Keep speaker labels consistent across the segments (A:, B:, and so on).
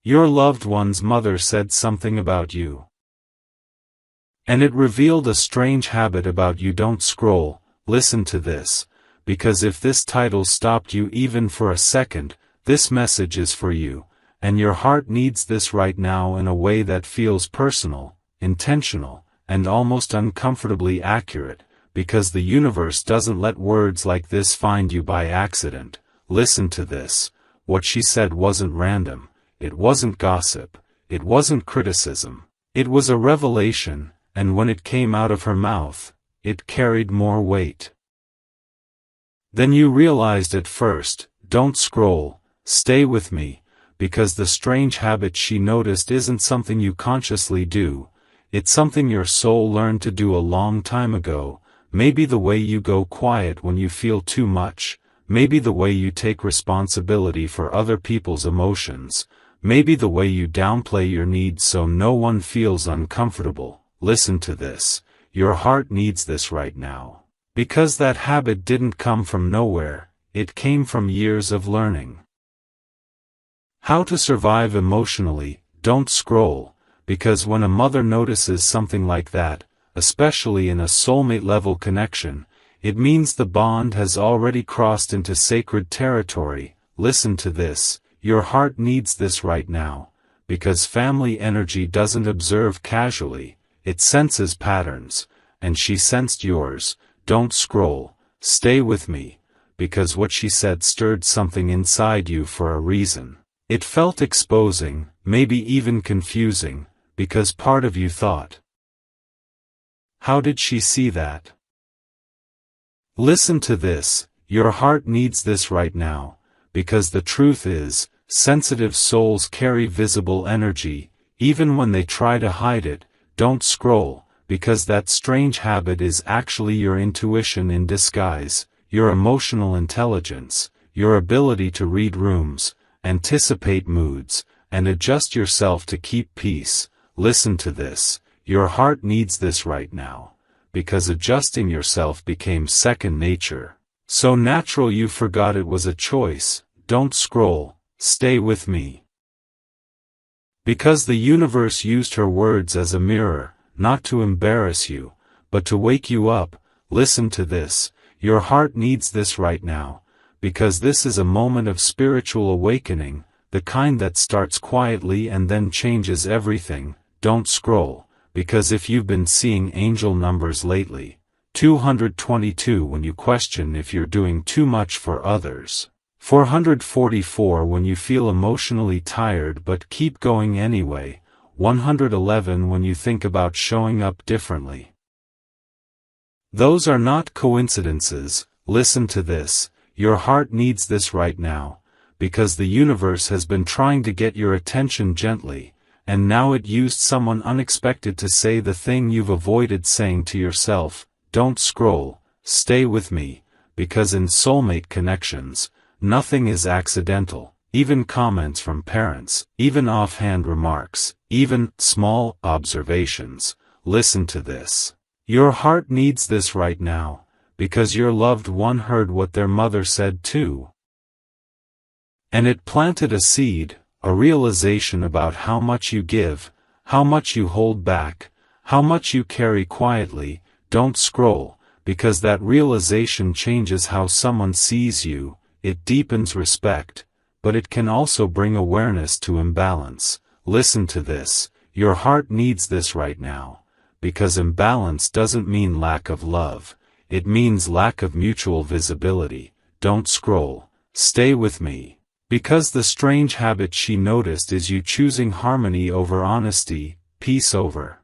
A: Your loved one's mother said something about you. And it revealed a strange habit about you. Don't scroll, listen to this, because if this title stopped you even for a second, this message is for you, and your heart needs this right now in a way that feels personal, intentional, and almost uncomfortably accurate, because the universe doesn't let words like this find you by accident. Listen to this. What she said wasn't random, it wasn't gossip, it wasn't criticism. It was a revelation, and when it came out of her mouth, it carried more weight than you realized at first. Don't scroll, stay with me, because the strange habit she noticed isn't something you consciously do, it's something your soul learned to do a long time ago. Maybe the way you go quiet when you feel too much, maybe the way you take responsibility for other people's emotions, maybe the way you downplay your needs so no one feels uncomfortable. Listen to this. Your heart needs this right now. Because that habit didn't come from nowhere, it came from years of learning how to survive emotionally. Don't scroll, because when a mother notices something like that, especially in a soulmate-level connection, it means the bond has already crossed into sacred territory. Listen to this. Your heart needs this right now, because family energy doesn't observe casually, it senses patterns, and she sensed yours. Don't scroll, stay with me, because what she said stirred something inside you for a reason. It felt exposing, maybe even confusing, because part of you thought, how did she see that? Listen to this. Your heart needs this right now, because the truth is, sensitive souls carry visible energy, even when they try to hide it. Don't scroll, because that strange habit is actually your intuition in disguise, your emotional intelligence, your ability to read rooms, anticipate moods, and adjust yourself to keep peace. Listen to this. Your heart needs this right now, because adjusting yourself became second nature, so natural you forgot it was a choice. Don't scroll, stay with me. Because the universe used her words as a mirror, not to embarrass you, but to wake you up. Listen to this. Your heart needs this right now, because this is a moment of spiritual awakening, the kind that starts quietly and then changes everything. Don't scroll, because if you've been seeing angel numbers lately, 222 when you question if you're doing too much for others, 444 when you feel emotionally tired but keep going anyway, 111 when you think about showing up differently. Those are not coincidences. Listen to this. Your heart needs this right now, because the universe has been trying to get your attention gently, and now it used someone unexpected to say the thing you've avoided saying to yourself. Don't scroll, stay with me, because in soulmate connections, nothing is accidental, even comments from parents, even offhand remarks, even small observations. Listen to this. Your heart needs this right now, because your loved one heard what their mother said too. And it planted a seed, a realization about how much you give, how much you hold back, how much you carry quietly. Don't scroll, because that realization changes how someone sees you. It deepens respect, but it can also bring awareness to imbalance. Listen to this. Your heart needs this right now, because imbalance doesn't mean lack of love, it means lack of mutual visibility. Don't scroll, stay with me. Because the strange habit she noticed is you choosing harmony over honesty, peace over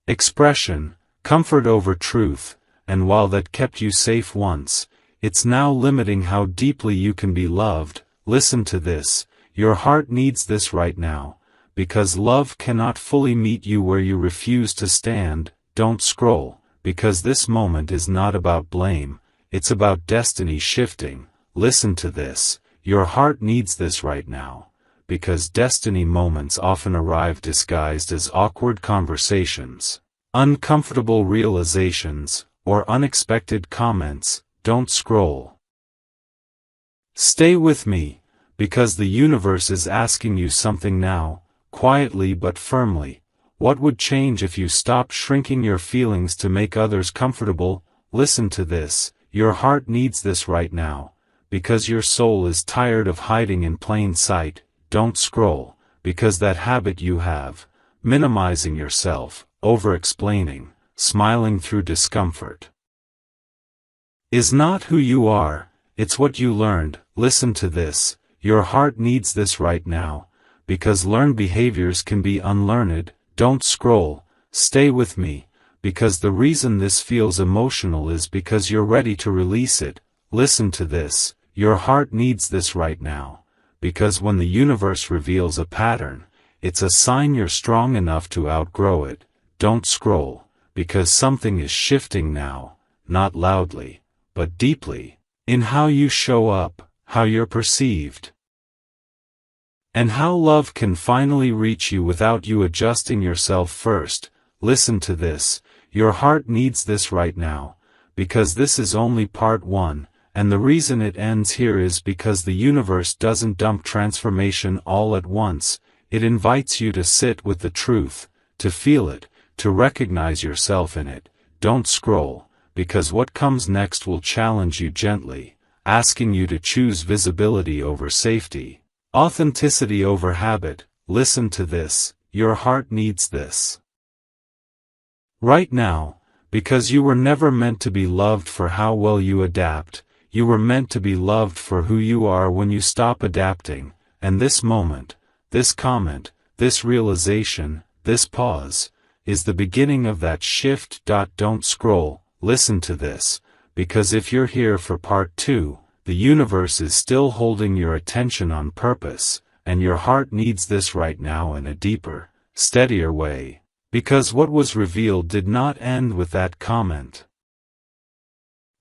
A: expression, comfort over truth, and while that kept you safe once, it's now limiting how deeply you can be loved. Listen to this. Your heart needs this right now, because love cannot fully meet you where you refuse to stand. Don't scroll, because this moment is not about blame, it's about destiny shifting. Listen to this. Your heart needs this right now, because destiny moments often arrive disguised as awkward conversations, uncomfortable realizations, or unexpected comments. Don't scroll. Stay with me, because the universe is asking you something now, quietly but firmly. What would change if you stopped shrinking your feelings to make others comfortable? Listen to this, your heart needs this right now, because your soul is tired of hiding in plain sight. Don't scroll, because that habit you have, minimizing yourself, over-explaining, smiling through discomfort, is not who you are, it's what you learned. Listen to this, your heart needs this right now, because learned behaviors can be unlearned. Don't scroll, stay with me, because the reason this feels emotional is because you're ready to release it. Listen to this, your heart needs this right now, because when the universe reveals a pattern, it's a sign you're strong enough to outgrow it. Don't scroll, because something is shifting now, not loudly, but deeply, in how you show up, how you're perceived, and how love can finally reach you without you adjusting yourself first. Listen to this, your heart needs this right now, because this is only part 1, and the reason it ends here is because the universe doesn't dump transformation all at once. It invites you to sit with the truth, to feel it, to recognize yourself in it. Don't scroll, because what comes next will challenge you gently, asking you to choose visibility over safety, authenticity over habit. Listen to this, your heart needs this right now, because you were never meant to be loved for how well you adapt, you were meant to be loved for who you are when you stop adapting. And this moment, this comment, this realization, this pause, is the beginning of that shift. Don't scroll, listen to this, because if you're here for part 2, the universe is still holding your attention on purpose, and your heart needs this right now in a deeper, steadier way, because what was revealed did not end with that comment.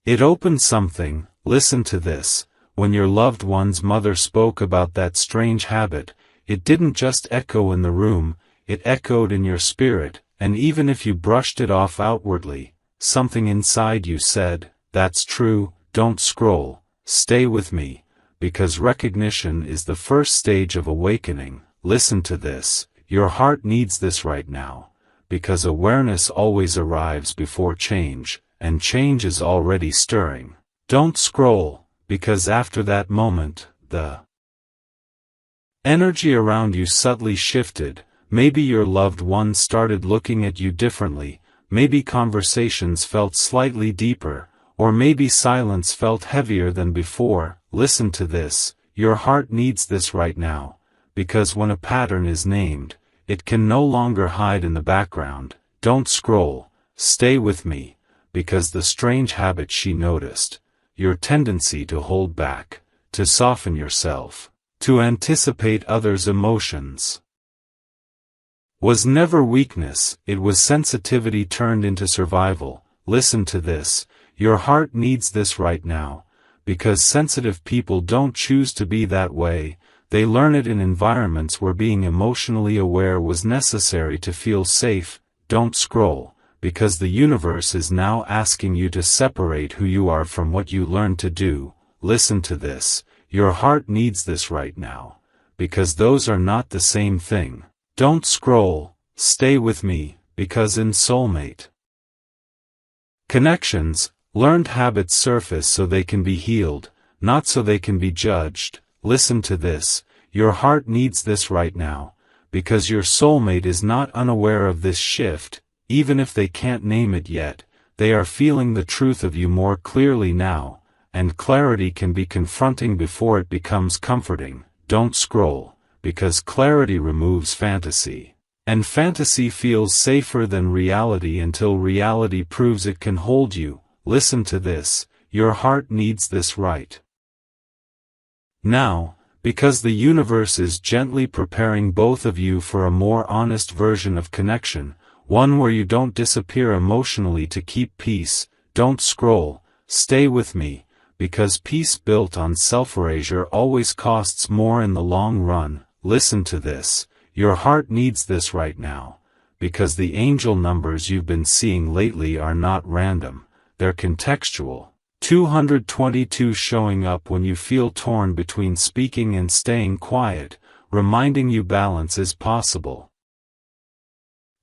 A: It opened something. Listen to this, when your loved one's mother spoke about that strange habit, it didn't just echo in the room, it echoed in your spirit, and even if you brushed it off outwardly, something inside you said, that's true. Don't scroll, stay with me, because recognition is the first stage of awakening. Listen to this, your heart needs this right now, because awareness always arrives before change, and change is already stirring. Don't scroll, because after that moment, the energy around you subtly shifted. Maybe your loved one started looking at you differently, maybe conversations felt slightly deeper, or maybe silence felt heavier than before. Listen to this, your heart needs this right now, because when a pattern is named, it can no longer hide in the background. Don't scroll, stay with me, because the strange habit she noticed, your tendency to hold back, to soften yourself, to anticipate others' emotions, was never weakness, it was sensitivity turned into survival. Listen to this, your heart needs this right now, because sensitive people don't choose to be that way, they learn it in environments where being emotionally aware was necessary to feel safe. Don't scroll, because the universe is now asking you to separate who you are from what you learned to do. Listen to this, your heart needs this right now, because those are not the same thing. Don't scroll, stay with me, because in soulmate connections, learned habits surface so they can be healed, not so they can be judged. Listen to this, your heart needs this right now, because your soulmate is not unaware of this shift. Even if they can't name it yet, they are feeling the truth of you more clearly now, and clarity can be confronting before it becomes comforting. Don't scroll, because clarity removes fantasy, and fantasy feels safer than reality until reality proves it can hold you. Listen to this, your heart needs this right now, because the universe is gently preparing both of you for a more honest version of connection, one where you don't disappear emotionally to keep peace. Don't scroll, stay with me, because peace built on self-erasure always costs more in the long run. Listen to this, your heart needs this right now, because the angel numbers you've been seeing lately are not random, they're contextual. 222 Showing up when you feel torn between speaking and staying quiet, reminding you balance is possible.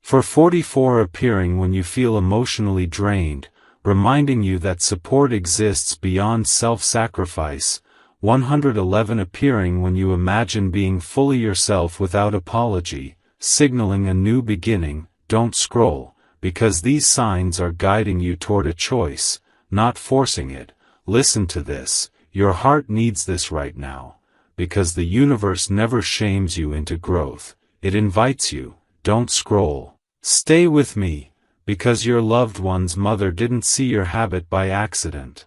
A: For 44 Appearing when you feel emotionally drained, reminding you that support exists beyond self-sacrifice. 111 Appearing when you imagine being fully yourself without apology, signaling a new beginning. Don't scroll, because these signs are guiding you toward a choice, not forcing it. Listen to this, your heart needs this right now, because the universe never shames you into growth, it invites you. Don't scroll. Stay with me, because your loved one's mother didn't see your habit by accident.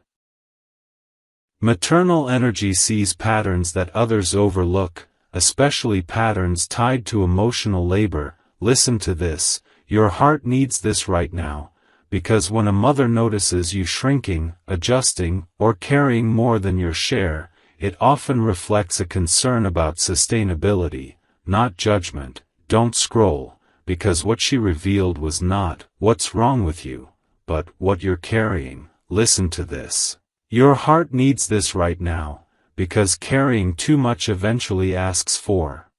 A: Maternal energy sees patterns that others overlook, especially patterns tied to emotional labor. Listen to this, your heart needs this right now, because when a mother notices you shrinking, adjusting, or carrying more than your share, it often reflects a concern about sustainability, not judgment. Don't scroll, because what she revealed was not what's wrong with you, but what you're carrying. Listen to this. Your heart needs this right now, because carrying too much eventually asks for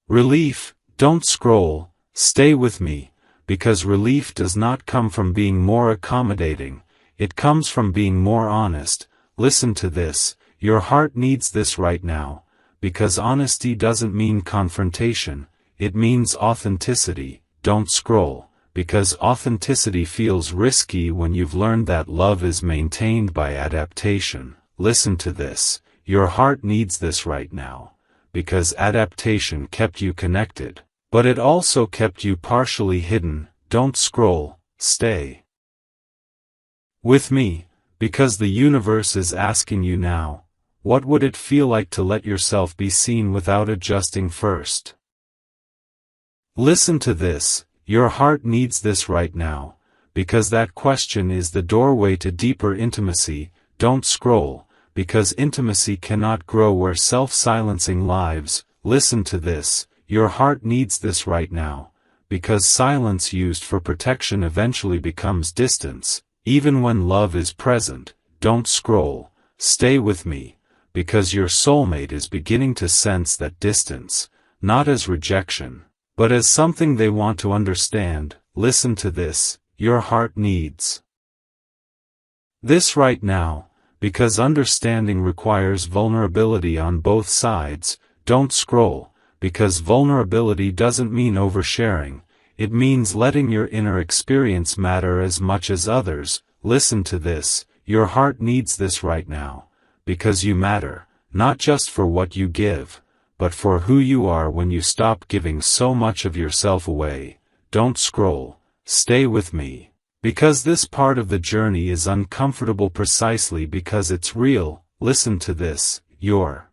A: relief. Don't scroll, stay with me, because relief does not come from being more accommodating, it comes from being more honest. Listen to this, your heart needs this right now, because honesty doesn't mean confrontation, it means authenticity. Don't scroll, because authenticity feels risky when you've learned that love is maintained by adaptation. Listen to this, your heart needs this right now, because adaptation kept you connected, but it also kept you partially hidden. Don't scroll, stay with me, because the universe is asking you now, what would it feel like to let yourself be seen without adjusting first? Listen to this, your heart needs this right now, because that question is the doorway to deeper intimacy. Don't scroll, because intimacy cannot grow where self-silencing lives. Listen to this, your heart needs this right now, because silence used for protection eventually becomes distance, even when love is present. Don't scroll, stay with me, because your soulmate is beginning to sense that distance, not as rejection, but as something they want to understand. Listen to this, your heart needs this right now, because understanding requires vulnerability on both sides. Don't scroll, because vulnerability doesn't mean oversharing, it means letting your inner experience matter as much as others. Listen to this, your heart needs this right now, because you matter, not just for what you give, but for who you are when you stop giving so much of yourself away. Don't scroll, stay with me, because this part of the journey is uncomfortable precisely because it's real. Listen to this, your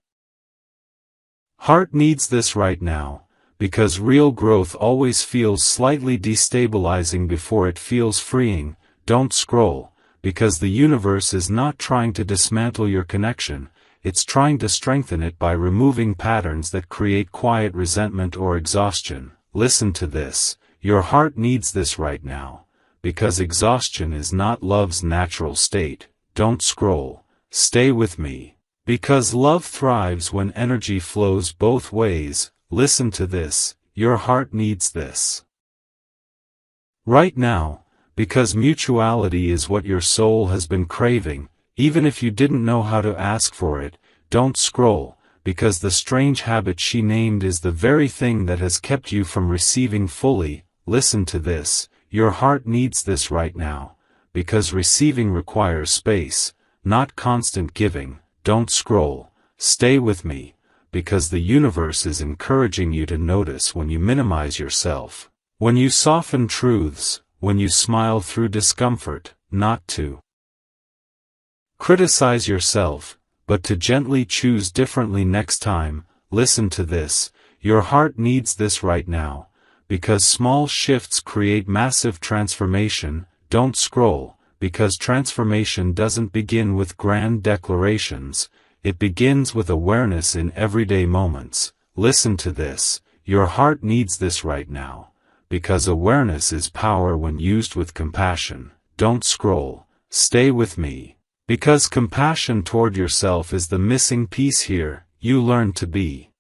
A: heart needs this right now, because real growth always feels slightly destabilizing before it feels freeing. Don't scroll, because the universe is not trying to dismantle your connection, it's trying to strengthen it by removing patterns that create quiet resentment or exhaustion. Listen to this, your heart needs this right now, because exhaustion is not love's natural state. Don't scroll, stay with me, because love thrives when energy flows both ways. Listen to this, your heart needs this right now, because mutuality is what your soul has been craving, even if you didn't know how to ask for it. Don't scroll, because the strange habit she named is the very thing that has kept you from receiving fully. Listen to this, your heart needs this right now, because receiving requires space, not constant giving. Don't scroll, stay with me, because the universe is encouraging you to notice when you minimize yourself, when you soften truths, when you smile through discomfort, not to criticize yourself, but to gently choose differently next time. Listen to this, your heart needs this right now, because small shifts create massive transformation. Don't scroll, because transformation doesn't begin with grand declarations, it begins with awareness in everyday moments. Listen to this, your heart needs this right now, because awareness is power when used with compassion. Don't scroll, stay with me. Because compassion toward yourself is the missing piece here. You learned to be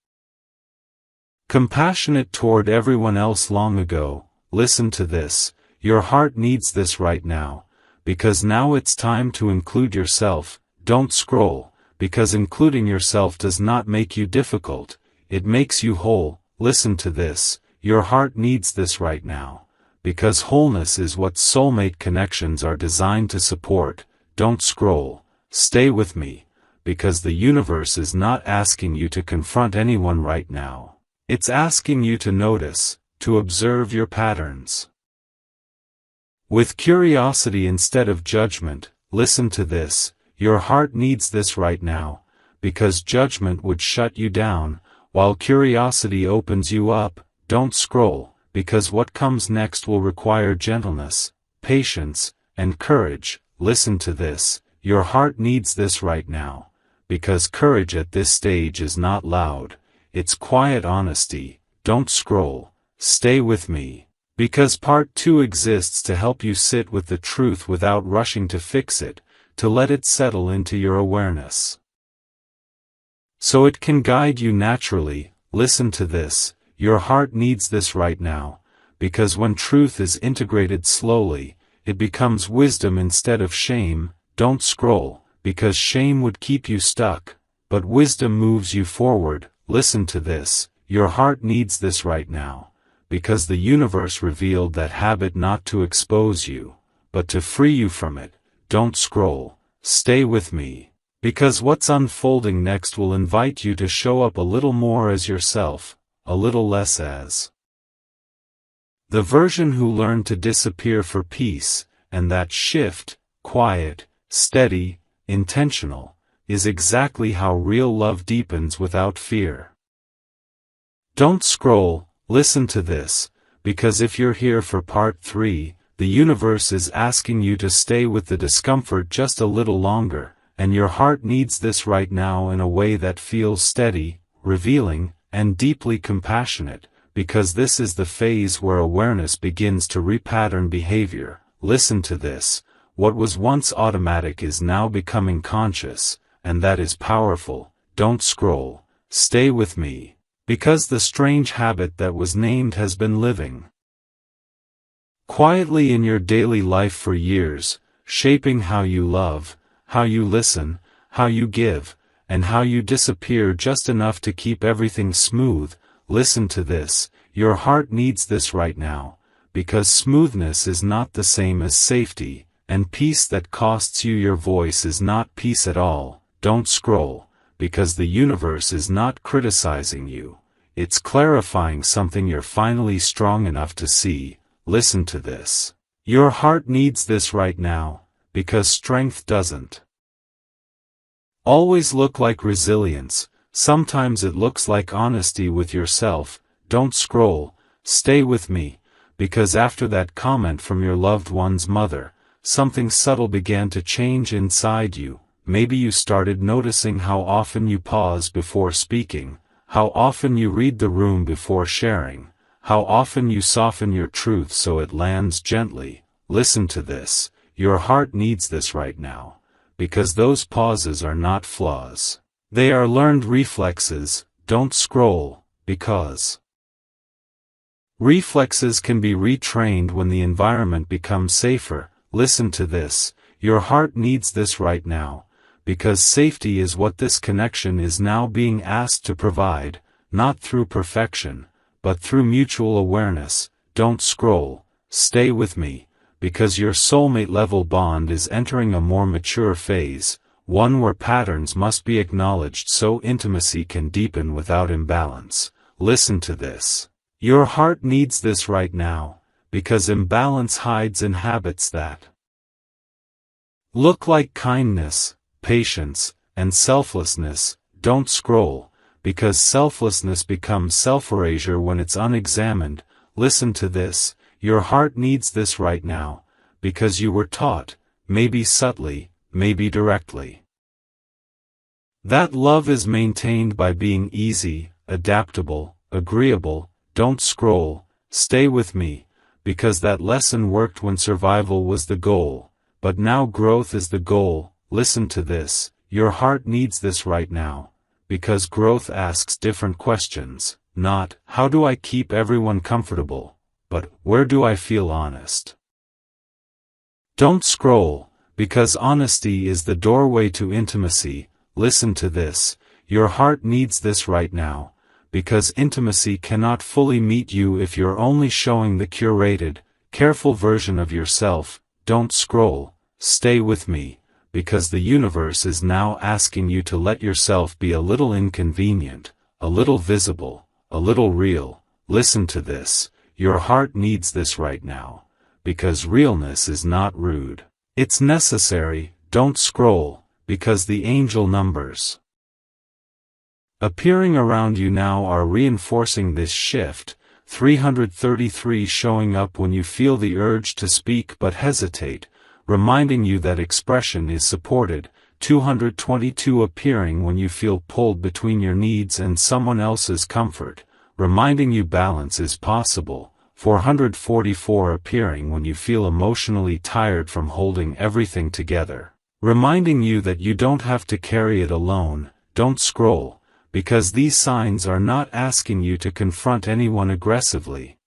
A: compassionate toward everyone else long ago. Listen to this. Your heart needs this right now. Because now it's time to include yourself. Don't scroll, because including yourself does not make you difficult. It makes you whole. Listen to this. Your heart needs this right now. Because wholeness is what soulmate connections are designed to support. Don't scroll. Stay with me. Because the universe is not asking you to confront anyone right now. It's asking you to notice, to observe your patterns. With curiosity instead of judgment. Listen to this. Your heart needs this right now. Because judgment would shut you down, while curiosity opens you up. Don't scroll, because what comes next will require gentleness, patience, and courage. Listen to this. Your heart needs this right now. Because courage at this stage is not loud. It's quiet honesty. Don't scroll. Stay with me. Because part 2 exists to help you sit with the truth without rushing to fix it, to let it settle into your awareness. So it can guide you naturally. Listen to this. Your heart needs this right now. Because when truth is integrated slowly, it becomes wisdom instead of shame. Don't scroll, because shame would keep you stuck, but wisdom moves you forward. Listen to this. Your heart needs this right now. Because the universe revealed that habit not to expose you, but to free you from it. Don't scroll. Stay with me. Because what's unfolding next will invite you to show up a little more as yourself, a little less as the version who learned to disappear for peace. And that shift, quiet, steady, intentional, is exactly how real love deepens without fear. Don't scroll. Listen to this, because if you're here for part 3, the universe is asking you to stay with the discomfort just a little longer, and your heart needs this right now in a way that feels steady, revealing, and deeply compassionate, because this is the phase where awareness begins to repattern behavior. Listen to this. What was once automatic is now becoming conscious, and that is powerful. Don't scroll. Stay with me. Because the strange habit that was named has been living quietly in your daily life for years, shaping how you love, how you listen, how you give, and how you disappear just enough to keep everything smooth. Listen to this. Your heart needs this right now. Because smoothness is not the same as safety, and peace that costs you your voice is not peace at all. Don't scroll. Because the universe is not criticizing you. It's clarifying something you're finally strong enough to see. Listen to this. Your heart needs this right now, because strength doesn't always look like resilience. Sometimes it looks like honesty with yourself. Don't scroll. Stay with me. Because after that comment from your loved one's mother, something subtle began to change inside you. Maybe you started noticing how often you pause before speaking, how often you read the room before sharing, how often you soften your truth so it lands gently. Listen to this. Your heart needs this right now. Because those pauses are not flaws. They are learned reflexes. Don't scroll, because reflexes can be retrained when the environment becomes safer. Listen to this. Your heart needs this right now. Because safety is what this connection is now being asked to provide, not through perfection, but through mutual awareness. Don't scroll. Stay with me. Because your soulmate level bond is entering a more mature phase, one where patterns must be acknowledged so intimacy can deepen without imbalance. Listen to this. Your heart needs this right now, because imbalance hides in habits that look like kindness, patience, and selflessness. Don't scroll, because selflessness becomes self-erasure when it's unexamined. Listen to this. Your heart needs this right now, because you were taught, maybe subtly, maybe directly, that love is maintained by being easy, adaptable, agreeable. Don't scroll. Stay with me, because that lesson worked when survival was the goal, but now growth is the goal. Listen to this, your heart needs this right now, because growth asks different questions, not, how do I keep everyone comfortable, but, where do I feel honest? Don't scroll, because honesty is the doorway to intimacy. Listen to this, your heart needs this right now, because intimacy cannot fully meet you if you're only showing the curated, careful version of yourself. Don't scroll, stay with me, because the universe is now asking you to let yourself be a little inconvenient, a little visible, a little real. Listen to this, your heart needs this right now, because realness is not rude. It's necessary. Don't scroll, because the angel numbers appearing around you now are reinforcing this shift. 333 showing up when you feel the urge to speak but hesitate, reminding you that expression is supported. 222 appearing when you feel pulled between your needs and someone else's comfort, reminding you balance is possible. 444 appearing when you feel emotionally tired from holding everything together, reminding you that you don't have to carry it alone. Don't scroll, because these signs are not asking you to confront anyone aggressively.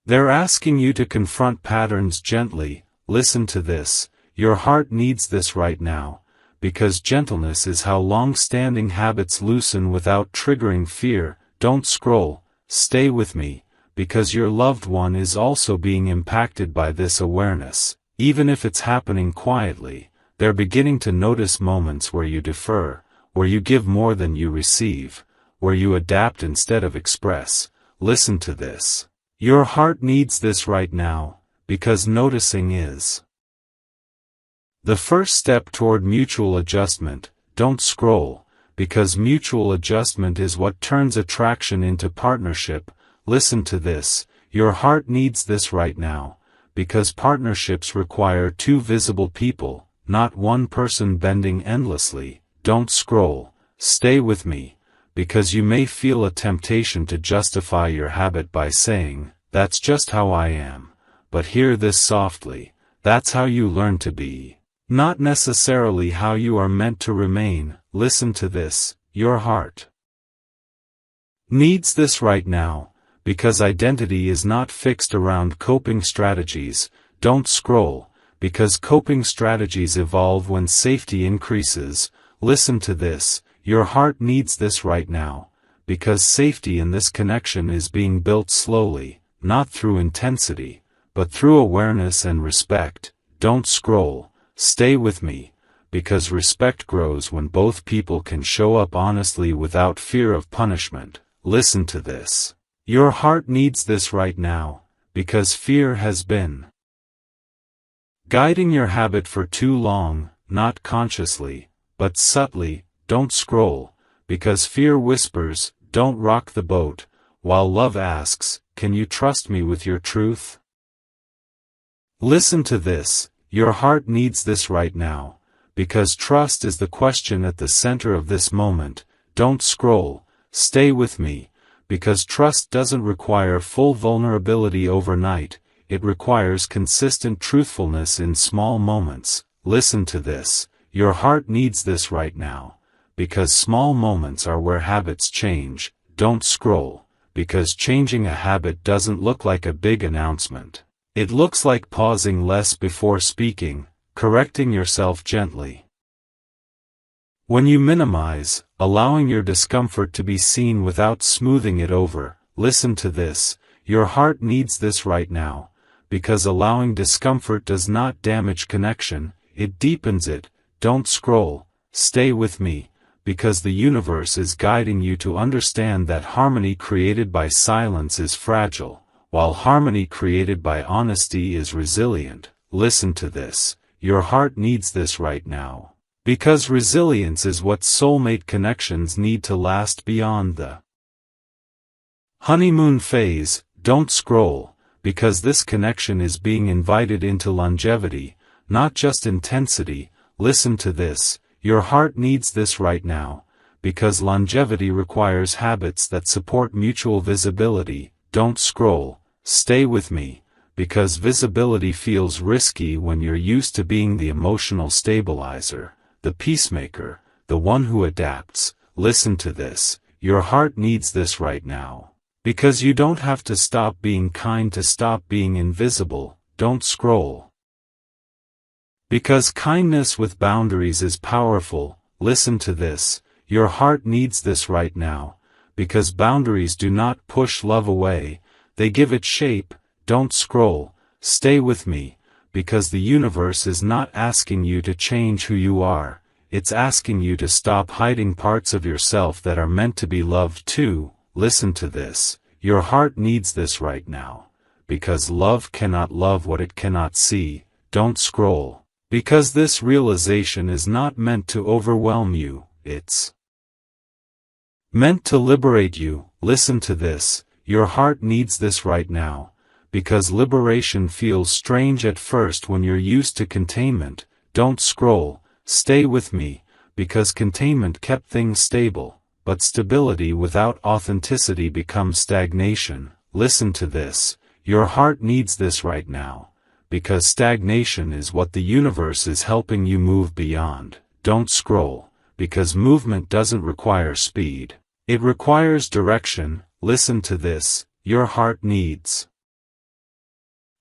A: They're asking you to confront patterns gently. Listen to this, your heart needs this right now, because gentleness is how long-standing habits loosen without triggering fear. Don't scroll, stay with me, because your loved one is also being impacted by this awareness. Even if it's happening quietly, they're beginning to notice moments where you defer, where you give more than you receive, where you adapt instead of express. Listen to this. Your heart needs this right now, because noticing is the first step toward mutual adjustment. Don't scroll, because mutual adjustment is what turns attraction into partnership. Listen to this, your heart needs this right now, because partnerships require two visible people, not one person bending endlessly. Don't scroll, stay with me, because you may feel a temptation to justify your habit by saying, that's just how I am. But hear this softly, that's how you learn to be, not necessarily how you are meant to remain. Listen to this, your heart needs this right now, because identity is not fixed around coping strategies. Don't scroll, because coping strategies evolve when safety increases. Listen to this, your heart needs this right now, because safety in this connection is being built slowly, not through intensity, but through awareness and respect. Don't scroll, stay with me, because respect grows when both people can show up honestly without fear of punishment. Listen to this, your heart needs this right now, because fear has been guiding your habit for too long, not consciously, but subtly. Don't scroll, because fear whispers, don't rock the boat, while love asks, can you trust me with your truth? Listen to this, your heart needs this right now, because trust is the question at the center of this moment. Don't scroll, stay with me, because trust doesn't require full vulnerability overnight, it requires consistent truthfulness in small moments. Listen to this, your heart needs this right now, because small moments are where habits change. Don't scroll, because changing a habit doesn't look like a big announcement. It looks like pausing less before speaking, correcting yourself gently. When you minimize, allowing your discomfort to be seen without smoothing it over. Listen to this, your heart needs this right now, because allowing discomfort does not damage connection, it deepens it. Don't scroll, stay with me, because the universe is guiding you to understand that harmony created by silence is fragile, while harmony created by honesty is resilient. Listen to this, your heart needs this right now, because resilience is what soulmate connections need to last beyond the honeymoon phase. Don't scroll, because this connection is being invited into longevity, not just intensity. Listen to this, your heart needs this right now, because longevity requires habits that support mutual visibility. Don't scroll, stay with me, because visibility feels risky when you're used to being the emotional stabilizer, the peacemaker, the one who adapts. Listen to this, your heart needs this right now. Because you don't have to stop being kind to stop being invisible. Don't scroll. Because kindness with boundaries is powerful. Listen to this, your heart needs this right now. Because boundaries do not push love away, they give it shape. Don't scroll, stay with me, because the universe is not asking you to change who you are, it's asking you to stop hiding parts of yourself that are meant to be loved too. Listen to this, your heart needs this right now, because love cannot love what it cannot see. Don't scroll, because this realization is not meant to overwhelm you, it's meant to liberate you. Listen to this, your heart needs this right now, because liberation feels strange at first when you're used to containment. Don't scroll, stay with me, because containment kept things stable, but stability without authenticity becomes stagnation. Listen to this, your heart needs this right now, because stagnation is what the universe is helping you move beyond. Don't scroll, because movement doesn't require speed, it requires direction. Listen to this, your heart needs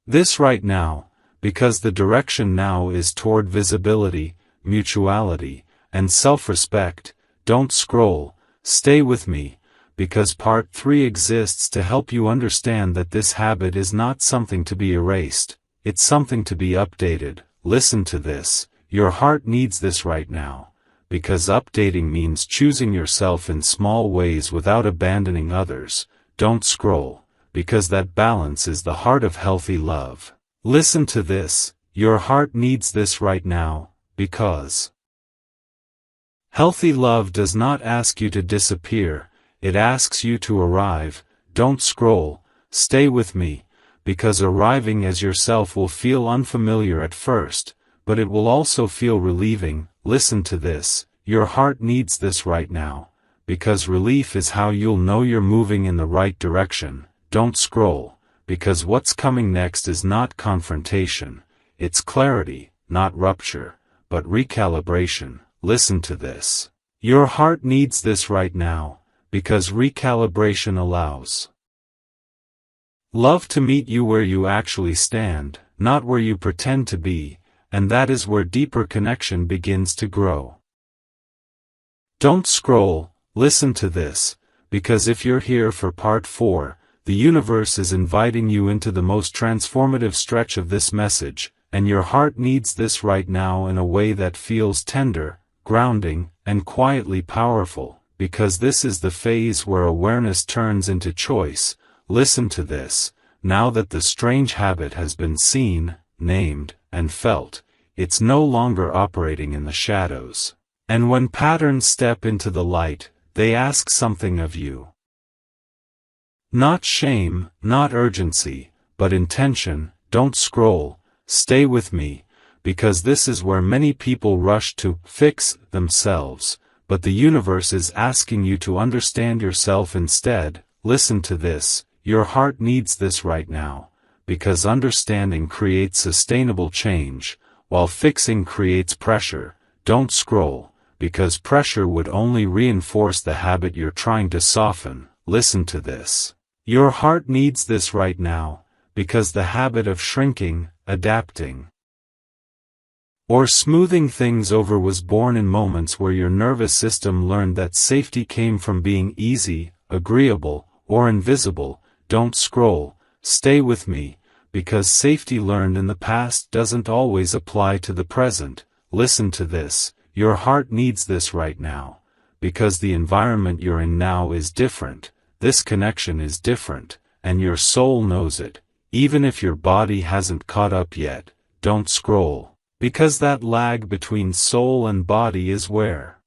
A: this right now, because the direction now is toward visibility, mutuality, and self-respect. Don't scroll, stay with me, because part 3 exists to help you understand that this habit is not something to be erased, it's something to be updated. Listen to this, your heart needs this right now, because updating means choosing yourself in small ways without abandoning others. Don't scroll, because that balance is the heart of healthy love. Listen to this, your heart needs this right now, because healthy love does not ask you to disappear, it asks you to arrive. Don't scroll, stay with me, because arriving as yourself will feel unfamiliar at first, but it will also feel relieving. Listen to this, your heart needs this right now, because relief is how you'll know you're moving in the right direction. Don't scroll, because what's coming next is not confrontation, it's clarity, not rupture, but recalibration. Listen to this, your heart needs this right now, because recalibration allows love to meet you where you actually stand, not where you pretend to be, and that is where deeper connection begins to grow. Don't scroll, listen to this, because if you're here for part 4, the universe is inviting you into the most transformative stretch of this message, and your heart needs this right now in a way that feels tender, grounding, and quietly powerful, because this is the phase where awareness turns into choice. Listen to this, now that the strange habit has been seen, named, and felt, it's no longer operating in the shadows. And when patterns step into the light, they ask something of you. Not shame, not urgency, but intention. Don't scroll, stay with me, because this is where many people rush to fix themselves, but the universe is asking you to understand yourself instead. Listen to this, your heart needs this right now, because understanding creates sustainable change, while fixing creates pressure. Don't scroll, because pressure would only reinforce the habit you're trying to soften. Listen to this, your heart needs this right now, because the habit of shrinking, adapting, or smoothing things over was born in moments where your nervous system learned that safety came from being easy, agreeable, or invisible. Don't scroll, stay with me, because safety learned in the past doesn't always apply to the present. Listen to this, your heart needs this right now, because the environment you're in now is different, this connection is different, and your soul knows it, even if your body hasn't caught up yet. Don't scroll, because that lag between soul and body is where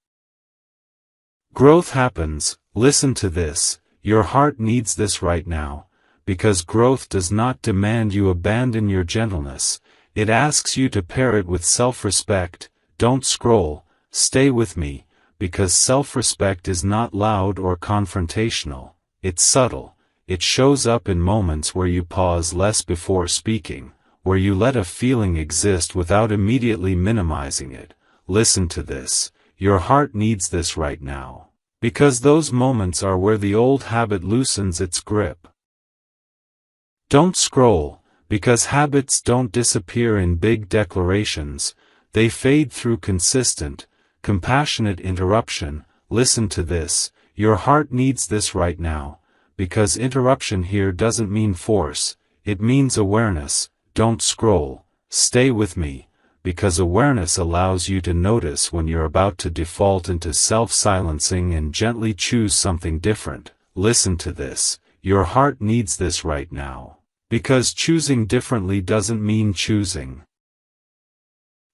A: growth happens. Listen to this, your heart needs this right now, because growth does not demand you abandon your gentleness, it asks you to pair it with self-respect. Don't scroll, stay with me, because self-respect is not loud or confrontational, it's subtle, it shows up in moments where you pause less before speaking, where you let a feeling exist without immediately minimizing it. Listen to this. Your heart needs this right now. Because those moments are where the old habit loosens its grip. Don't scroll, because habits don't disappear in big declarations, they fade through consistent, compassionate interruption. Listen to this. Your heart needs this right now, because interruption here doesn't mean force, it means awareness. Don't scroll, stay with me, because awareness allows you to notice when you're about to default into self-silencing and gently choose something different. Listen to this. Your heart needs this right now, because choosing differently doesn't mean choosing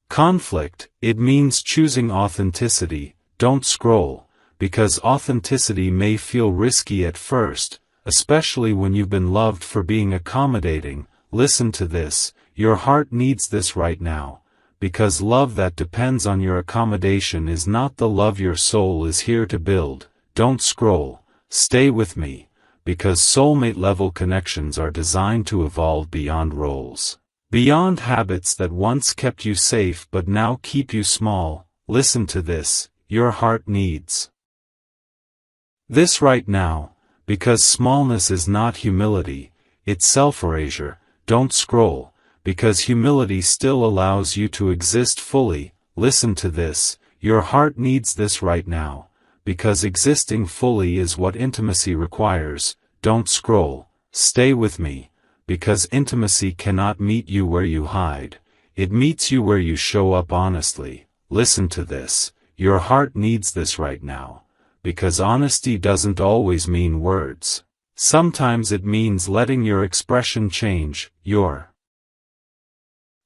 A: conflict, it means choosing authenticity. Don't scroll, because authenticity may feel risky at first, especially when you've been loved for being accommodating. Listen to this. Your heart needs this right now, because love that depends on your accommodation is not the love your soul is here to build. Don't scroll, stay with me, because soulmate-level connections are designed to evolve beyond roles, beyond habits that once kept you safe but now keep you small. Listen to this. Your heart needs this right now, because smallness is not humility, it's self-erasure. Don't scroll, because humility still allows you to exist fully. Listen to this. Your heart needs this right now, because existing fully is what intimacy requires. Don't scroll, stay with me, because intimacy cannot meet you where you hide, it meets you where you show up honestly. Listen to this. Your heart needs this right now, because honesty doesn't always mean words. Sometimes it means letting your expression change, your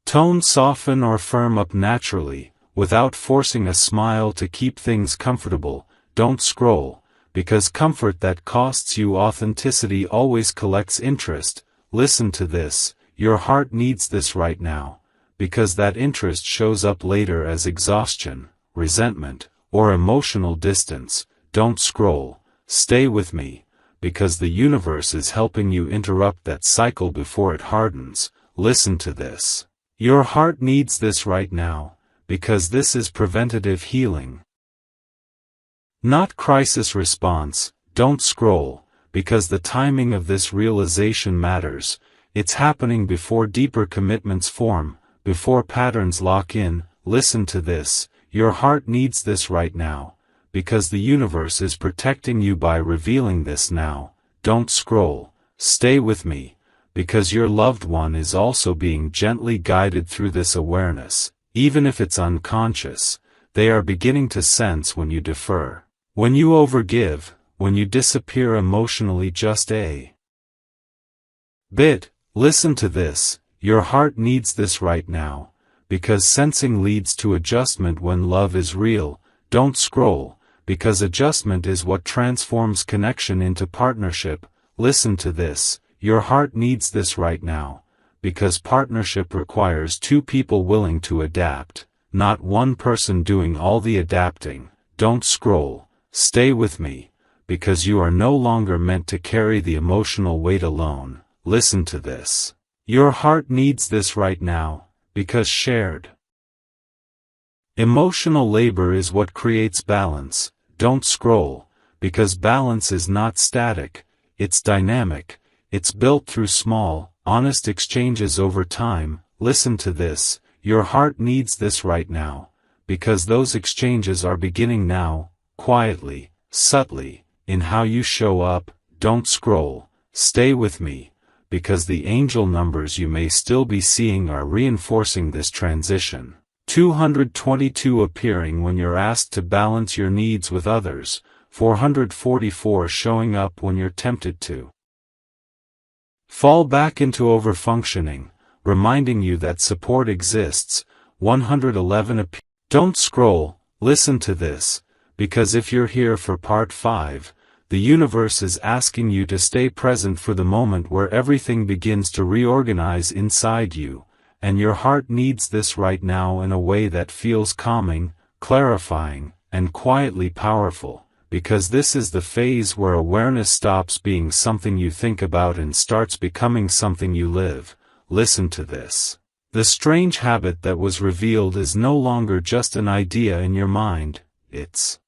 A: tone soften or firm up naturally, without forcing a smile to keep things comfortable. Don't scroll, because comfort that costs you authenticity always collects interest. Listen to this. Your heart needs this right now, because that interest shows up later as exhaustion, resentment, or emotional distance. Don't scroll, stay with me, because the universe is helping you interrupt that cycle before it hardens. Listen to this. Your heart needs this right now, because this is preventative healing, not crisis response. Don't scroll, because the timing of this realization matters. It's happening before deeper commitments form, before patterns lock in. Listen to this. Your heart needs this right now, because the universe is protecting you by revealing this now. Don't scroll, stay with me, because your loved one is also being gently guided through this awareness. Even if it's unconscious, they are beginning to sense when you defer, when you overgive, when you disappear emotionally just a bit. Listen to this. Your heart needs this right now, because sensing leads to adjustment when love is real. Don't scroll, because adjustment is what transforms connection into partnership. Listen to this. Your heart needs this right now, because partnership requires two people willing to adapt, not one person doing all the adapting. Don't scroll, stay with me, because you are no longer meant to carry the emotional weight alone. Listen to this. Your heart needs this right now, because shared emotional labor is what creates balance. Don't scroll, because balance is not static, it's dynamic, it's built through small, honest exchanges over time. Listen to this. Your heart needs this right now, because those exchanges are beginning now, quietly, subtly, in how you show up. Don't scroll, stay with me, because the angel numbers you may still be seeing are reinforcing this transition. 222 appearing when you're asked to balance your needs with others, 444 showing up when you're tempted to fall back into overfunctioning, reminding you that support exists, 111 Don't scroll, listen to this, because if you're here for part 5, the universe is asking you to stay present for the moment where everything begins to reorganize inside you, and your heart needs this right now in a way that feels calming, clarifying, and quietly powerful, because this is the phase where awareness stops being something you think about and starts becoming something you live. Listen to this. The strange habit that was revealed is no longer just an idea in your mind, it's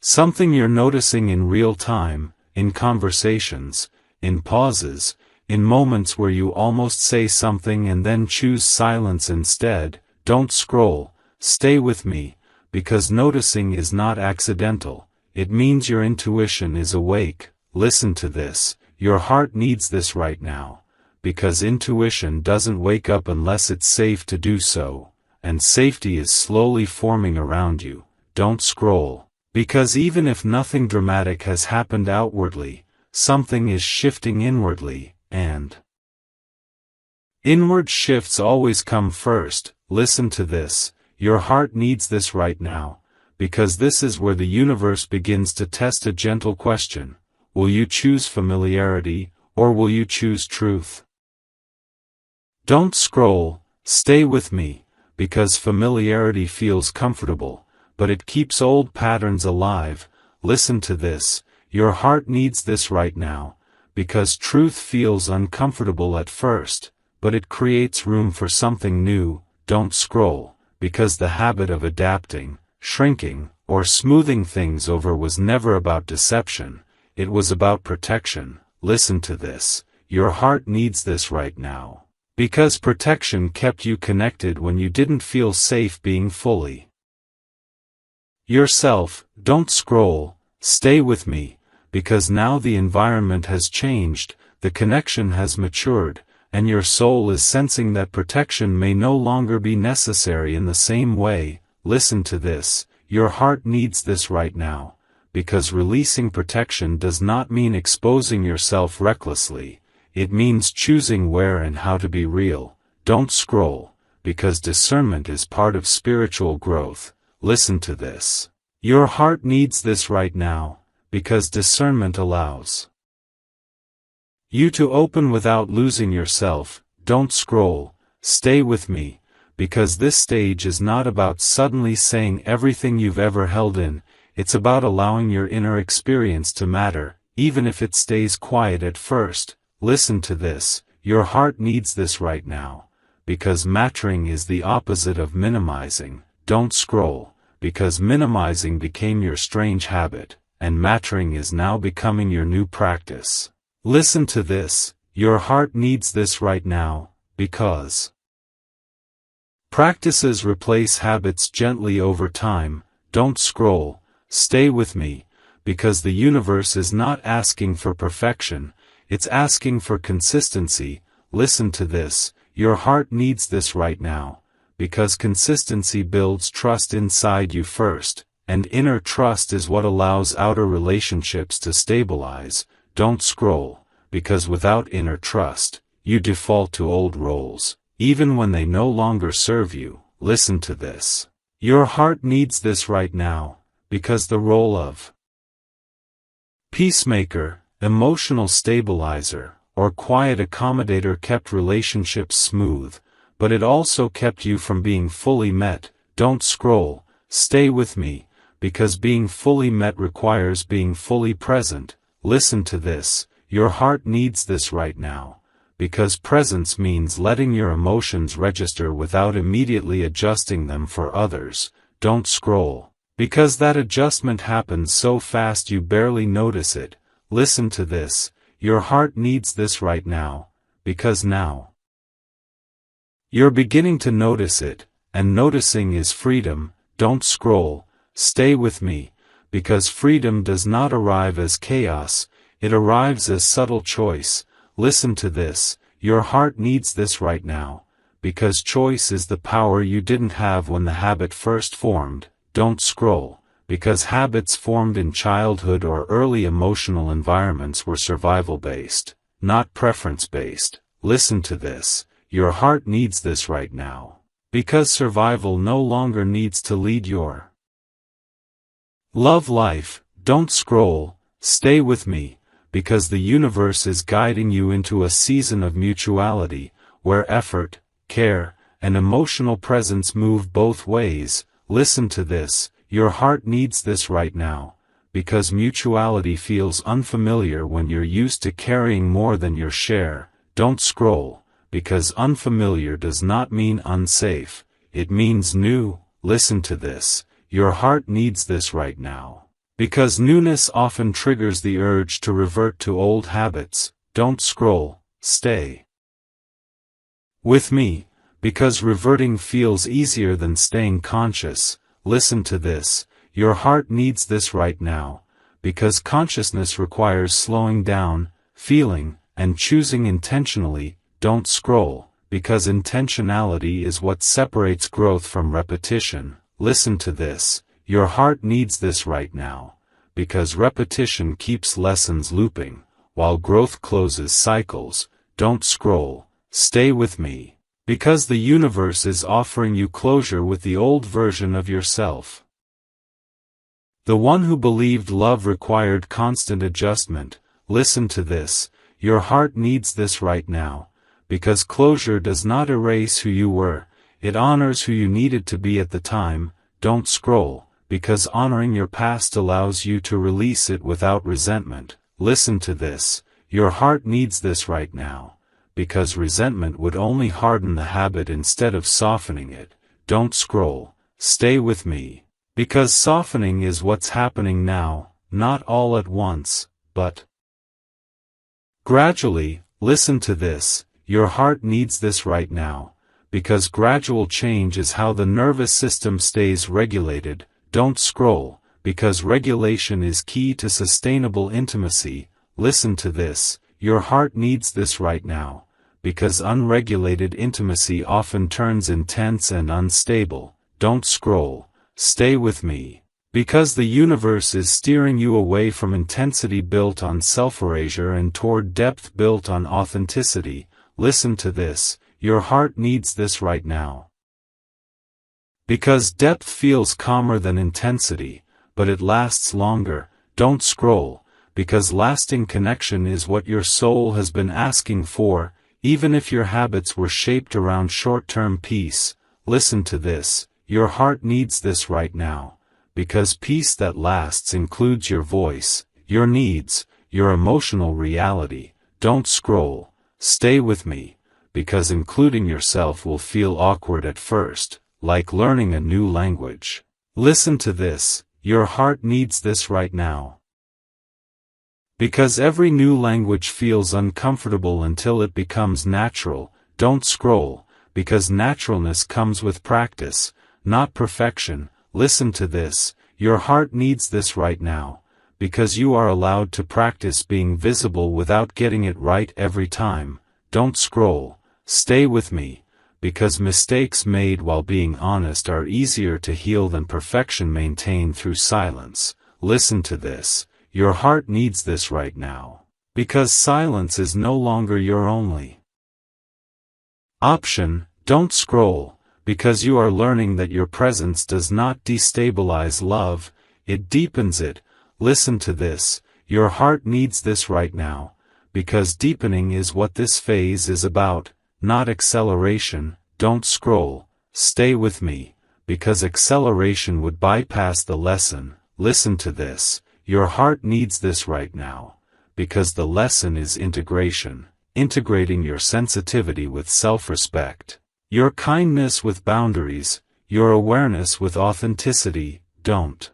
A: something you're noticing in real time, in conversations, in pauses, in moments where you almost say something and then choose silence instead. Don't scroll, stay with me, because noticing is not accidental, it means your intuition is awake. Listen to this, your heart needs this right now, because intuition doesn't wake up unless it's safe to do so, and safety is slowly forming around you. Don't scroll, because even if nothing dramatic has happened outwardly, something is shifting inwardly, and inward shifts always come first. Listen to this, your heart needs this right now, because this is where the universe begins to test a gentle question. Will you choose familiarity, or will you choose truth? Don't scroll, stay with me, because familiarity feels comfortable, but it keeps old patterns alive. Listen to this, your heart needs this right now, because truth feels uncomfortable at first, but it creates room for something new. Don't scroll, because the habit of adapting, shrinking, or smoothing things over was never about deception, it was about protection. Listen to this, your heart needs this right now, because protection kept you connected when you didn't feel safe being fully yourself. Don't scroll, stay with me, because now the environment has changed, the connection has matured, and your soul is sensing that protection may no longer be necessary in the same way. Listen to this, your heart needs this right now, because releasing protection does not mean exposing yourself recklessly, it means choosing where and how to be real. Don't scroll, because discernment is part of spiritual growth. Listen to this, your heart needs this right now, because discernment allows you to open without losing yourself. Don't scroll, stay with me, because this stage is not about suddenly saying everything you've ever held in, it's about allowing your inner experience to matter, even if it stays quiet at first. Listen to this, your heart needs this right now, because mattering is the opposite of minimizing. Don't scroll, because minimizing became your strange habit, and mattering is now becoming your new practice. Listen to this, your heart needs this right now, because practices replace habits gently over time. Don't scroll, stay with me, because the universe is not asking for perfection, it's asking for consistency. Listen to this, your heart needs this right now, because consistency builds trust inside you first, and inner trust is what allows outer relationships to stabilize. Don't scroll, because without inner trust, you default to old roles, even when they no longer serve you. Listen to this, your heart needs this right now, because the role of peacemaker, emotional stabilizer, or quiet accommodator kept relationships smooth, but it also kept you from being fully met. Don't scroll, stay with me, because being fully met requires being fully present. Listen to this, your heart needs this right now, because presence means letting your emotions register without immediately adjusting them for others. Don't scroll, because that adjustment happens so fast you barely notice it. Listen to this, your heart needs this right now, because now you're beginning to notice it, and noticing is freedom. Don't scroll, stay with me, because freedom does not arrive as chaos, it arrives as subtle choice. Listen to this, your heart needs this right now, because choice is the power you didn't have when the habit first formed. Don't scroll, because habits formed in childhood or early emotional environments were survival-based, not preference-based. Listen to this, your heart needs this right now, because survival no longer needs to lead your love life. Don't scroll, stay with me, because the universe is guiding you into a season of mutuality, where effort, care, and emotional presence move both ways. Listen to this, your heart needs this right now, because mutuality feels unfamiliar when you're used to carrying more than your share. Don't scroll, because unfamiliar does not mean unsafe, it means new. Listen to this, your heart needs this right now, because newness often triggers the urge to revert to old habits. Don't scroll, stay with me, because reverting feels easier than staying conscious. Listen to this, your heart needs this right now, because consciousness requires slowing down, feeling, and choosing intentionally. Don't scroll, because intentionality is what separates growth from repetition. Listen to this, your heart needs this right now, because repetition keeps lessons looping, while growth closes cycles. Don't scroll, stay with me, because the universe is offering you closure with the old version of yourself. The one who believed love required constant adjustment. Listen to this, your heart needs this right now, because closure does not erase who you were, it honors who you needed to be at the time. Don't scroll, because honoring your past allows you to release it without resentment. Listen to this, your heart needs this right now, because resentment would only harden the habit instead of softening it. Don't scroll, stay with me, because softening is what's happening now, not all at once, but gradually. Listen to this, your heart needs this right now, because gradual change is how the nervous system stays regulated. Don't scroll, because regulation is key to sustainable intimacy. Listen to this, your heart needs this right now, because unregulated intimacy often turns intense and unstable. Don't scroll, stay with me, because the universe is steering you away from intensity built on self-erasure and toward depth built on authenticity. Listen to this, your heart needs this right now, because depth feels calmer than intensity, but it lasts longer. Don't scroll, because lasting connection is what your soul has been asking for, even if your habits were shaped around short-term peace. Listen to this, your heart needs this right now, because peace that lasts includes your voice, your needs, your emotional reality. Don't scroll, stay with me, because including yourself will feel awkward at first, like learning a new language. Listen to this, your heart needs this right now, because every new language feels uncomfortable until it becomes natural. Don't scroll, because naturalness comes with practice, not perfection. Listen to this, your heart needs this right now, because you are allowed to practice being visible without getting it right every time. Don't scroll, stay with me, because mistakes made while being honest are easier to heal than perfection maintained through silence. Listen to this, your heart needs this right now, because silence is no longer your only option. Don't scroll, because you are learning that your presence does not destabilize love, it deepens it. Listen to this, your heart needs this right now, because deepening is what this phase is about, not acceleration. Don't scroll, stay with me, because acceleration would bypass the lesson. Listen to this, your heart needs this right now, because the lesson is integration, integrating your sensitivity with self-respect, your kindness with boundaries, your awareness with authenticity. Don't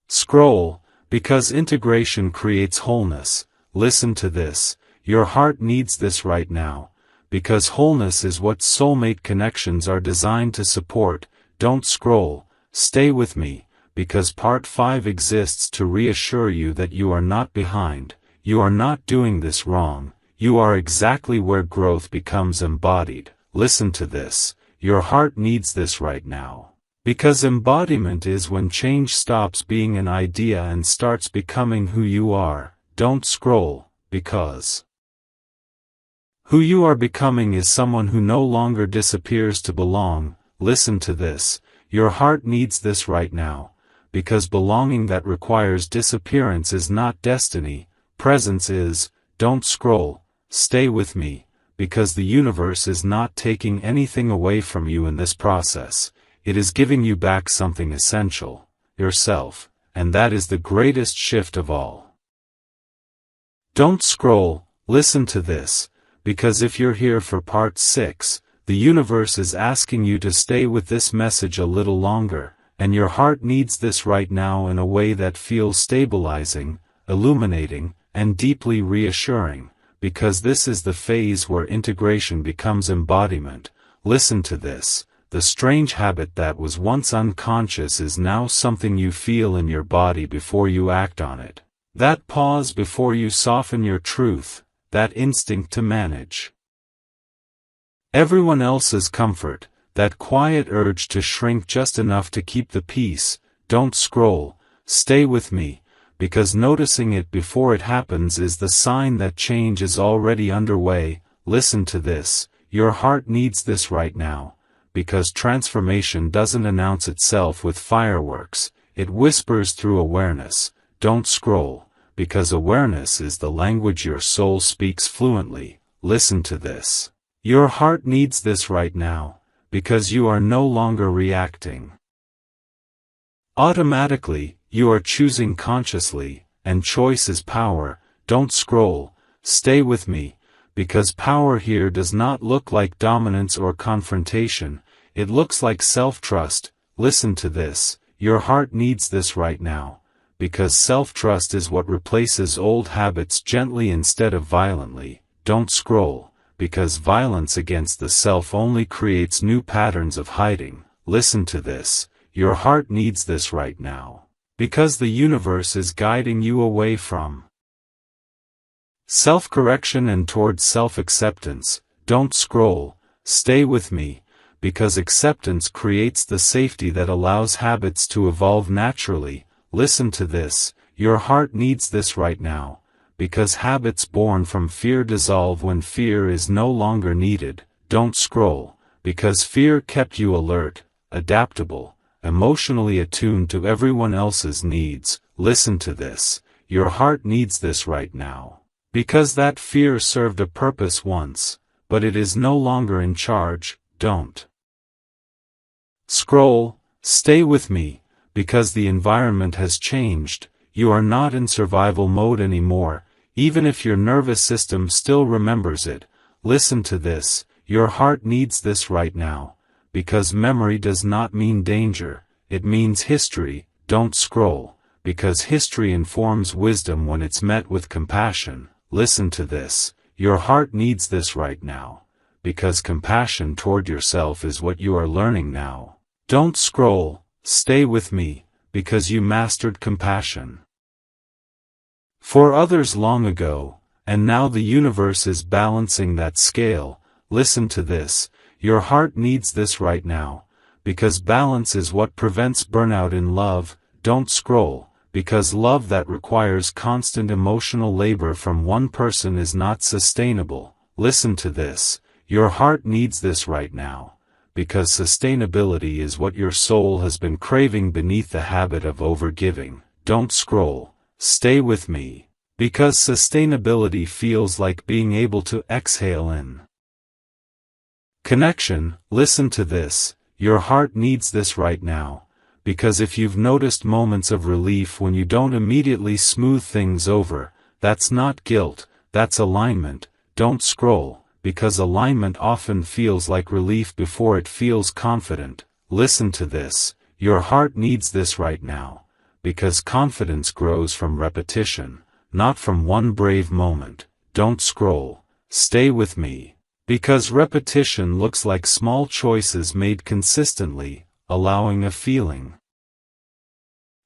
A: scroll, because integration creates wholeness. Listen to this, your heart needs this right now, because wholeness is what soulmate connections are designed to support. Don't scroll, stay with me, because part 5 exists to reassure you that you are not behind, you are not doing this wrong, you are exactly where growth becomes embodied. Listen to this, your heart needs this right now, because embodiment is when change stops being an idea and starts becoming who you are. Don't scroll, because who you are becoming is someone who no longer disappears to belong. Listen to this, your heart needs this right now, because belonging that requires disappearance is not destiny, presence is. Don't scroll, stay with me, because the universe is not taking anything away from you in this process, it is giving you back something essential, yourself, and that is the greatest shift of all. Don't scroll, listen to this, because if you're here for part 6, the universe is asking you to stay with this message a little longer, and your heart needs this right now in a way that feels stabilizing, illuminating, and deeply reassuring, because this is the phase where integration becomes embodiment. Listen to this. The strange habit that was once unconscious is now something you feel in your body before you act on it. That pause before you soften your truth, that instinct to manage everyone else's comfort, that quiet urge to shrink just enough to keep the peace. Don't scroll, stay with me, because noticing it before it happens is the sign that change is already underway. Listen to this, your heart needs this right now. Because transformation doesn't announce itself with fireworks, it whispers through awareness. Don't scroll, because awareness is the language your soul speaks fluently. Listen to this. Your heart needs this right now, because you are no longer reacting automatically, you are choosing consciously, and choice is power. Don't scroll, stay with me. Because power here does not look like dominance or confrontation, it looks like self-trust. Listen to this, your heart needs this right now, because self-trust is what replaces old habits gently instead of violently. Don't scroll, because violence against the self only creates new patterns of hiding. Listen to this, your heart needs this right now, because the universe is guiding you away from self-correction and towards self-acceptance. Don't scroll, stay with me, because acceptance creates the safety that allows habits to evolve naturally. Listen to this, your heart needs this right now, because habits born from fear dissolve when fear is no longer needed. Don't scroll, because fear kept you alert, adaptable, emotionally attuned to everyone else's needs. Listen to this, your heart needs this right now, because that fear served a purpose once, but it is no longer in charge. Don't scroll, stay with me, because the environment has changed. You are not in survival mode anymore, even if your nervous system still remembers it. Listen to this, your heart needs this right now, because memory does not mean danger, it means history. Don't scroll, because history informs wisdom when it's met with compassion. Listen to this, your heart needs this right now, because compassion toward yourself is what you are learning now. Don't scroll, stay with me, because you mastered compassion for others long ago, and now the universe is balancing that scale. Listen to this, your heart needs this right now, because balance is what prevents burnout in love. Don't scroll, because love that requires constant emotional labor from one person is not sustainable. Listen to this, your heart needs this right now, because sustainability is what your soul has been craving beneath the habit of overgiving. Don't scroll, stay with me, because sustainability feels like being able to exhale in connection. Listen to this, your heart needs this right now, because if you've noticed moments of relief when you don't immediately smooth things over, that's not guilt, that's alignment. Don't scroll, because alignment often feels like relief before it feels confident. Listen to this, your heart needs this right now, because confidence grows from repetition, not from one brave moment. Don't scroll, stay with me, because repetition looks like small choices made consistently, allowing a feeling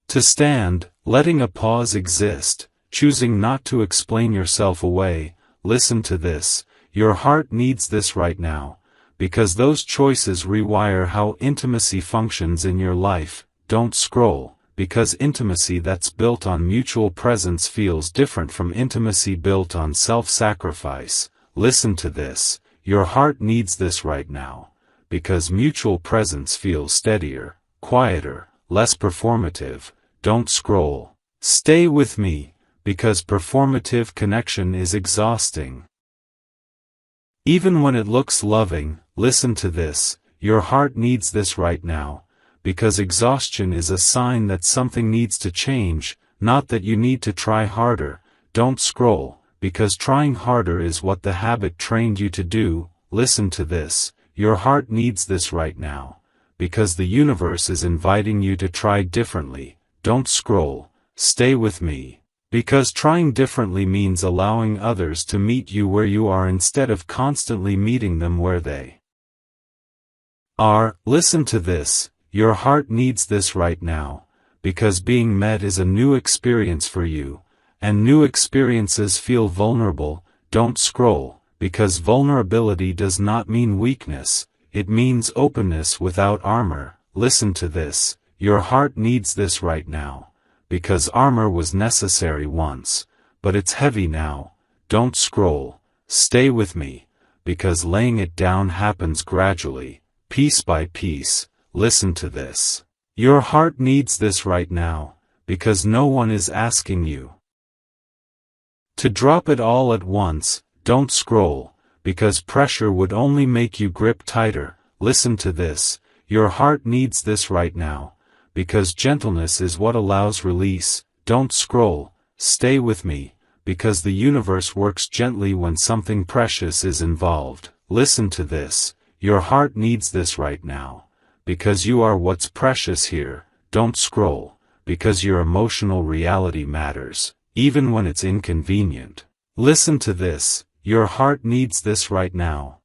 A: to stand, letting a pause exist, choosing not to explain yourself away. Listen to this, your heart needs this right now, because those choices rewire how intimacy functions in your life. Don't scroll, because intimacy that's built on mutual presence feels different from intimacy built on self-sacrifice. Listen to this, your heart needs this right now, because mutual presence feels steadier, quieter, less performative. Don't scroll, stay with me, because performative connection is exhausting, even when it looks loving. Listen to this, your heart needs this right now, because exhaustion is a sign that something needs to change, not that you need to try harder. Don't scroll, because trying harder is what the habit trained you to do. Listen to this, your heart needs this right now, because the universe is inviting you to try differently. Don't scroll, stay with me. Because trying differently means allowing others to meet you where you are instead of constantly meeting them where they are. Listen to this, your heart needs this right now, because being met is a new experience for you, and new experiences feel vulnerable. Don't scroll, because vulnerability does not mean weakness, it means openness without armor. Listen to this, your heart needs this right now, because armor was necessary once, but it's heavy now. Don't scroll, stay with me, because laying it down happens gradually, piece by piece. Listen to this. Your heart needs this right now, because no one is asking you to drop it all at once. Don't scroll, because pressure would only make you grip tighter. Listen to this, your heart needs this right now, because gentleness is what allows release. Don't scroll, stay with me, because the universe works gently when something precious is involved. Listen to this, your heart needs this right now, because you are what's precious here. Don't scroll, because your emotional reality matters, even when it's inconvenient. Listen to this, your heart needs this right now,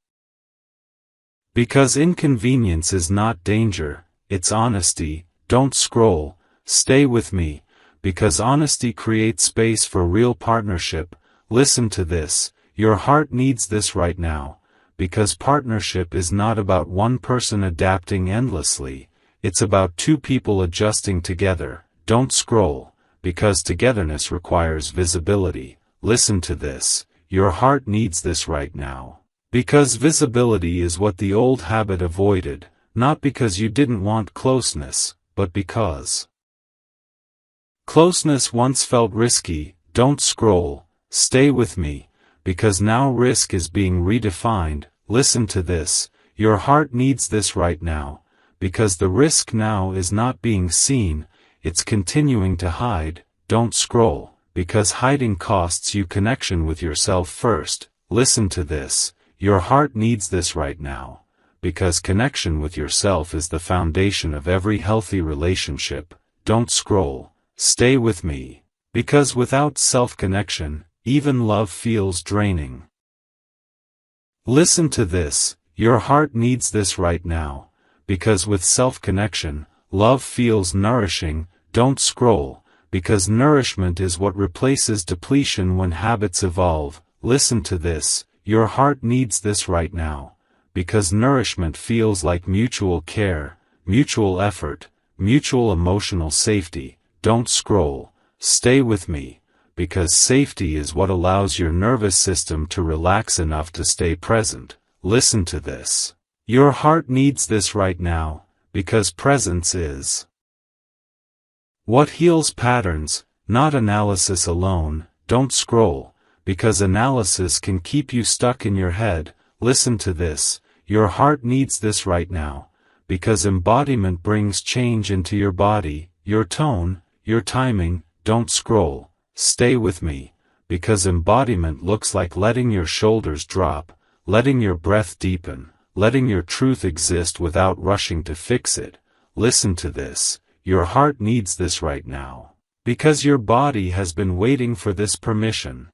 A: because inconvenience is not danger, it's honesty. Don't scroll, stay with me, because honesty creates space for real partnership. Listen to this, your heart needs this right now, because partnership is not about one person adapting endlessly, it's about two people adjusting together. Don't scroll, because togetherness requires visibility. Listen to this, your heart needs this right now, because visibility is what the old habit avoided, not because you didn't want closeness, but because closeness once felt risky. Don't scroll, stay with me, because now risk is being redefined. Listen to this, your heart needs this right now, because the risk now is not being seen, it's continuing to hide. Don't scroll, because hiding costs you connection with yourself first. Listen to this, your heart needs this right now, because connection with yourself is the foundation of every healthy relationship. Don't scroll, stay with me, because without self-connection, even love feels draining. Listen to this, your heart needs this right now, because with self-connection, love feels nourishing. Don't scroll, because nourishment is what replaces depletion when habits evolve. Listen to this, your heart needs this right now, because nourishment feels like mutual care, mutual effort, mutual emotional safety. Don't scroll, stay with me, because safety is what allows your nervous system to relax enough to stay present. Listen to this, your heart needs this right now, because presence is what heals patterns, not analysis alone. Don't scroll, because analysis can keep you stuck in your head. Listen to this, your heart needs this right now, because embodiment brings change into your body, your tone, your timing. Don't scroll, stay with me, because embodiment looks like letting your shoulders drop, letting your breath deepen, letting your truth exist without rushing to fix it. Listen to this, your heart needs this right now, because your body has been waiting for this permission.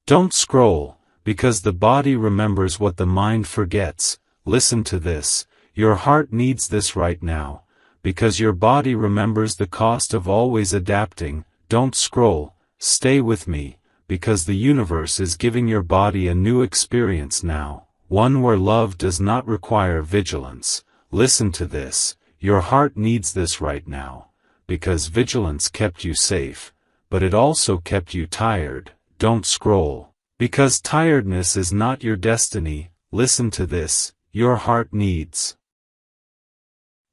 A: Don't scroll, because the body remembers what the mind forgets. Listen to this, your heart needs this right now, because your body remembers the cost of always adapting. Don't scroll, stay with me, because the universe is giving your body a new experience now, one where love does not require vigilance. Listen to this, your heart needs this right now, because vigilance kept you safe, but it also kept you tired. Don't scroll, because tiredness is not your destiny. Listen to this, your heart needs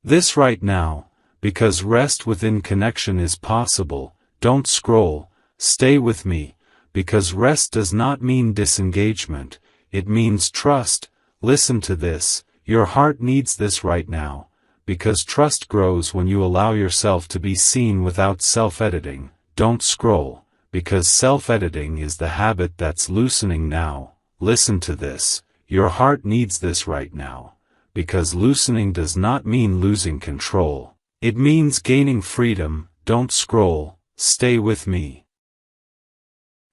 A: this right now, because rest within connection is possible. Don't scroll, stay with me, because rest does not mean disengagement, it means trust. Listen to this, your heart needs this right now, because trust grows when you allow yourself to be seen without self-editing. Don't scroll, because self-editing is the habit that's loosening now. Listen to this, your heart needs this right now, because loosening does not mean losing control. It means gaining freedom. Don't scroll, stay with me.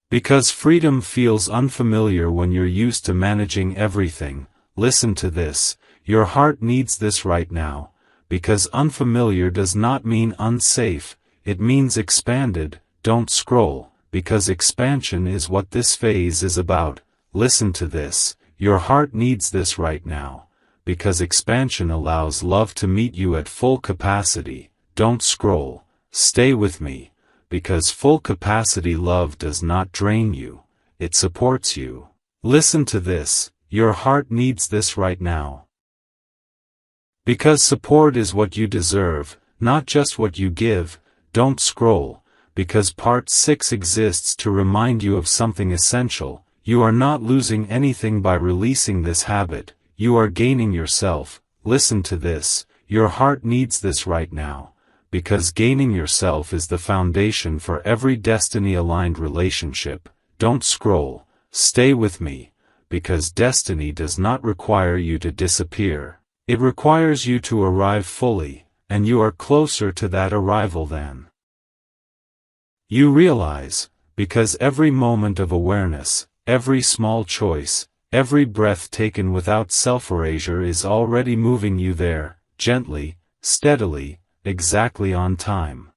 A: Because freedom feels unfamiliar when you're used to managing everything. Listen to this, your heart needs this right now, because unfamiliar does not mean unsafe, it means expanded. Don't scroll, because expansion is what this phase is about. Listen to this, your heart needs this right now, because expansion allows love to meet you at full capacity. Don't scroll, stay with me, because full capacity love does not drain you, it supports you. Listen to this, your heart needs this right now. Because support is what you deserve, not just what you give. Don't scroll, because part 6 exists to remind you of something essential. You are not losing anything by releasing this habit, you are gaining yourself. Listen to this, your heart needs this right now, because gaining yourself is the foundation for every destiny-aligned relationship. Don't scroll, stay with me, because destiny does not require you to disappear. It requires you to arrive fully, and you are closer to that arrival than you realize, because every moment of awareness, every small choice, every breath taken without self-erasure is already moving you there, gently, steadily, exactly on time.